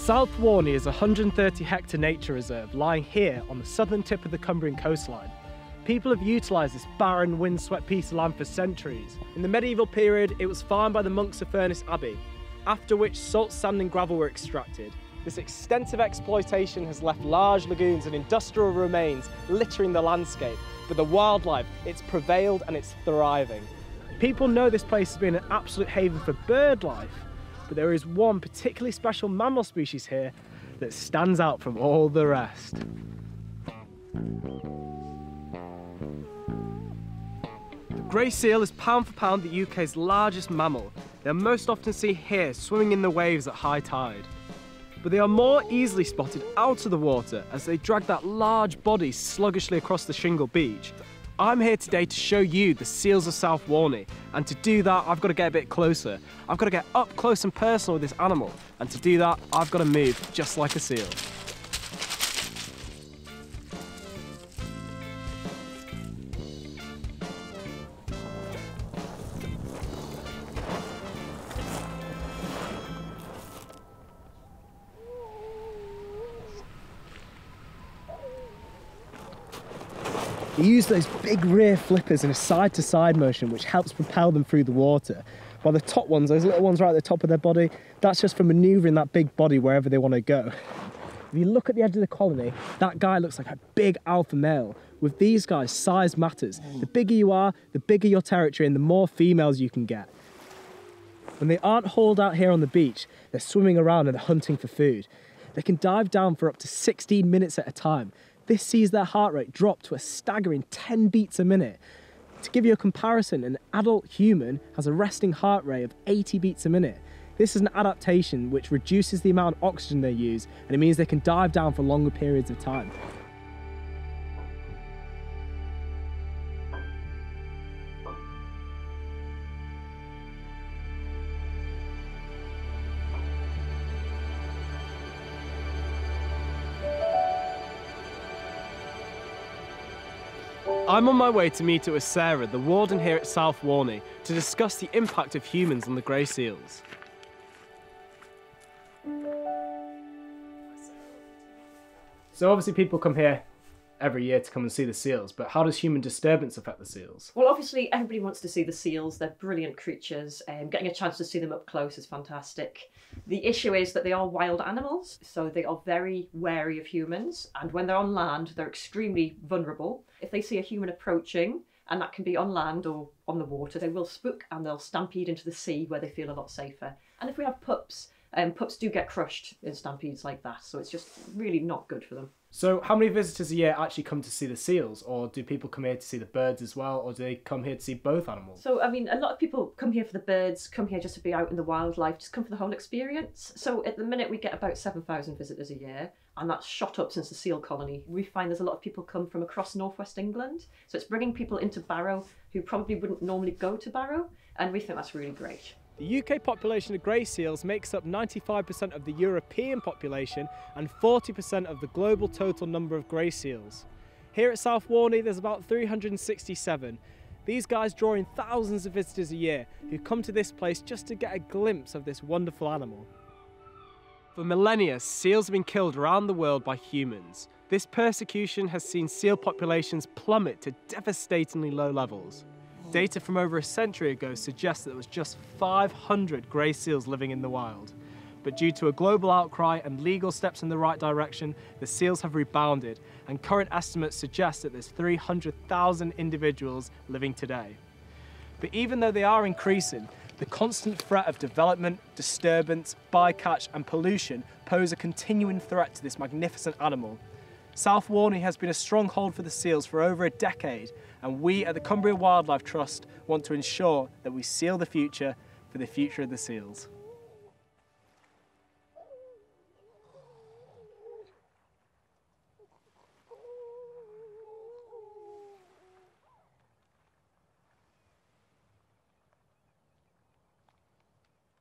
South Walney is a 130-hectare nature reserve lying here on the southern tip of the Cumbrian coastline. People have utilised this barren, windswept piece of land for centuries. In the medieval period, it was farmed by the monks of Furness Abbey, after which salt, sand and gravel were extracted. This extensive exploitation has left large lagoons and industrial remains littering the landscape, but the wildlife, it's prevailed and it's thriving. People know this place has been an absolute haven for bird life, but there is one particularly special mammal species here that stands out from all the rest. The grey seal is pound for pound the UK's largest mammal. They're most often seen here swimming in the waves at high tide. But they are more easily spotted out of the water as they drag that large body sluggishly across the shingle beach. I'm here today to show you the seals of South Walney, and to do that I've got to get a bit closer. I've got to get up close and personal with this animal, and to do that I've got to move just like a seal. They use those big rear flippers in a side-to-side motion which helps propel them through the water. While the top ones, those little ones right at the top of their body, that's just for manoeuvring that big body wherever they want to go. If you look at the edge of the colony, that guy looks like a big alpha male. With these guys, size matters. The bigger you are, the bigger your territory and the more females you can get. When they aren't hauled out here on the beach, they're swimming around and they're hunting for food. They can dive down for up to 16 minutes at a time. This sees their heart rate drop to a staggering 10 beats a minute. To give you a comparison, an adult human has a resting heart rate of 80 beats a minute. This is an adaptation which reduces the amount of oxygen they use, and it means they can dive down for longer periods of time. I'm on my way to meet up with Sarah, the warden here at South Walney, to discuss the impact of humans on the grey seals. So obviously people come here every year to come and see the seals, but how does human disturbance affect the seals? Well, obviously everybody wants to see the seals. They're brilliant creatures. Getting a chance to see them up close is fantastic. The issue is that they are wild animals, so they are very wary of humans, and when they're on land, they're extremely vulnerable. If they see a human approaching, and that can be on land or on the water, they will spook and they'll stampede into the sea where they feel a lot safer. And if we have pups, pups do get crushed in stampedes like that, so it's just really not good for them. So how many visitors a year actually come to see the seals, or do people come here to see the birds as well, or do they come here to see both animals? So, I mean, a lot of people come here for the birds, come here just to be out in the wildlife, just come for the whole experience. So at the minute we get about 7,000 visitors a year, and that's shot up since the seal colony. We find there's a lot of people come from across northwest England, so it's bringing people into Barrow who probably wouldn't normally go to Barrow, and we think that's really great. The UK population of grey seals makes up 95% of the European population and 40% of the global total number of grey seals. Here at South Walney there's about 367. These guys draw in thousands of visitors a year who come to this place just to get a glimpse of this wonderful animal. For millennia, seals have been killed around the world by humans. This persecution has seen seal populations plummet to devastatingly low levels. Data from over a century ago suggests that there was just 500 grey seals living in the wild. But due to a global outcry and legal steps in the right direction, the seals have rebounded, and current estimates suggest that there's 300,000 individuals living today. But even though they are increasing, the constant threat of development, disturbance, bycatch and pollution pose a continuing threat to this magnificent animal. South Walney has been a stronghold for the seals for over a decade, and we at the Cumbria Wildlife Trust want to ensure that we seal the future for the future of the seals.